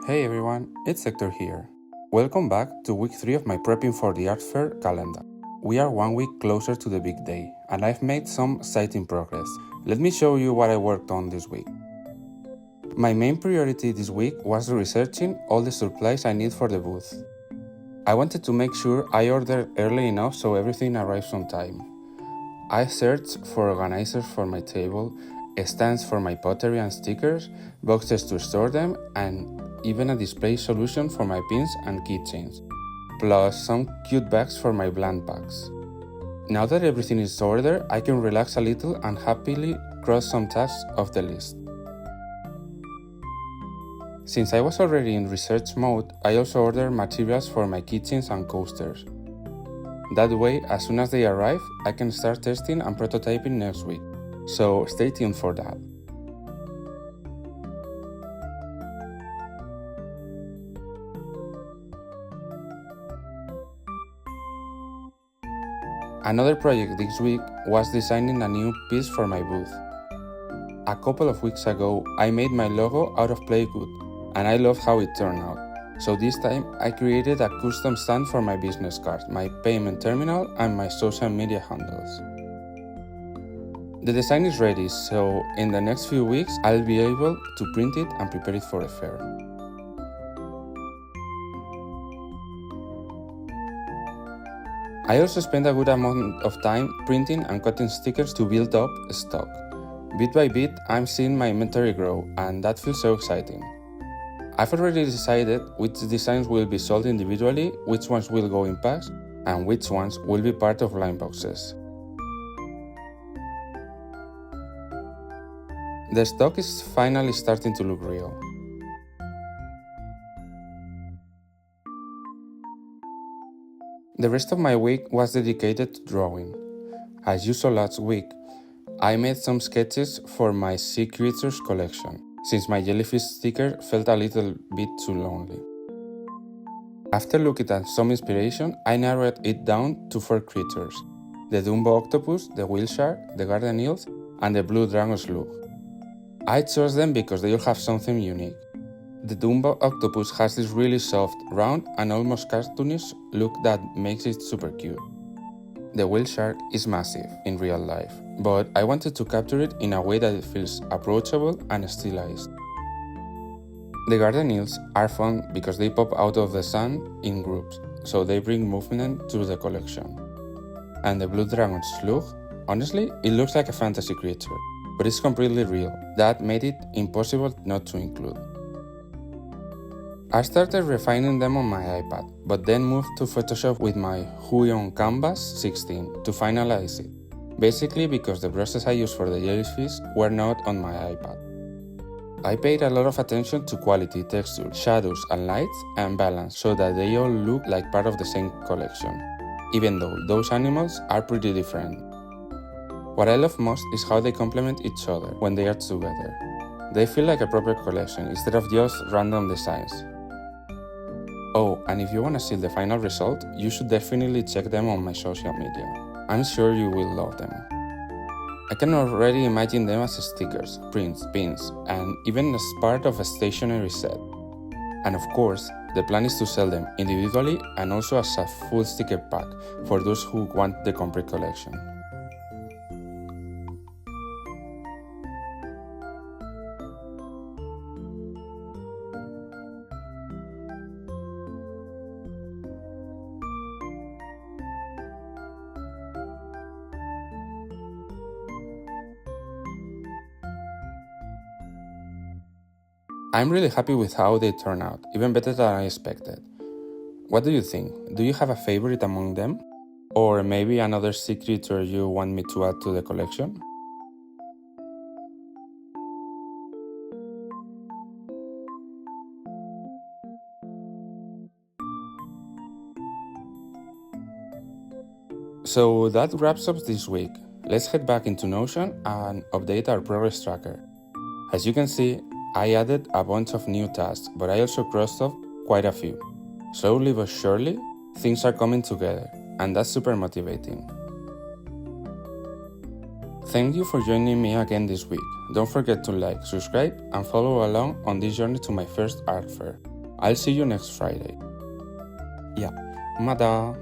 Hey everyone, it's Héctor here. Welcome back to week 3 of my prepping for the art fair calendar. We are 1 week closer to the big day, and I've made some exciting progress. Let me show you what I worked on this week. My main priority this week was researching all the supplies I need for the booth. I wanted to make sure I ordered early enough so everything arrives on time. I searched for organizers for my table, stands for my pottery and stickers, boxes to store them, and even a display solution for my pins and keychains, plus some cute bags for my bland bags. Now that everything is ordered, I can relax a little and happily cross some tasks off the list. Since I was already in research mode, I also ordered materials for my keychains and coasters. That way, as soon as they arrive, I can start testing and prototyping next week, so stay tuned for that. Another project this week was designing a new piece for my booth. A couple of weeks ago, I made my logo out of plywood, and I love how it turned out. So this time, I created a custom stand for my business cards, my payment terminal, and my social media handles. The design is ready, so in the next few weeks, I'll be able to print it and prepare it for the fair. I also spent a good amount of time printing and cutting stickers to build up stock. Bit by bit, I'm seeing my inventory grow, and that feels so exciting. I've already decided which designs will be sold individually, which ones will go in packs, and which ones will be part of line boxes. The stock is finally starting to look real. The rest of my week was dedicated to drawing. As you saw last week, I made some sketches for my sea creatures collection, since my jellyfish sticker felt a little bit too lonely. After looking at some inspiration, I narrowed it down to 4 creatures: the dumbo octopus, the whale shark, the garden eels, and the blue dragon slug. I chose them because they all have something unique. The dumbo octopus has this really soft, round, and almost cartoonish look that makes it super cute. The whale shark is massive in real life, but I wanted to capture it in a way that it feels approachable and stylized. The garden eels are fun because they pop out of the sand in groups, so they bring movement to the collection. And the blue dragon slug, honestly, it looks like a fantasy creature, but it's completely real. That made it impossible not to include. I started refining them on my iPad, but then moved to Photoshop with my Huion Canvas 16 to finalize it, basically because the brushes I used for the jellyfish were not on my iPad. I paid a lot of attention to quality, texture, shadows and lights, and balance so that they all look like part of the same collection, even though those animals are pretty different. What I love most is how they complement each other when they are together. They feel like a proper collection instead of just random designs. Oh, and if you want to see the final result, you should definitely check them on my social media. I'm sure you will love them. I can already imagine them as stickers, prints, pins, and even as part of a stationery set. And of course, the plan is to sell them individually and also as a full sticker pack for those who want the complete collection. I'm really happy with how they turn out, even better than I expected. What do you think? Do you have a favorite among them? Or maybe another sea creature you want me to add to the collection? So that wraps up this week. Let's head back into Notion and update our progress tracker. As you can see, I added a bunch of new tasks, but I also crossed off quite a few. Slowly but surely, things are coming together, and that's super motivating. Thank you for joining me again this week. Don't forget to like, subscribe, and follow along on this journey to my first art fair. I'll see you next Friday. Ja, mada!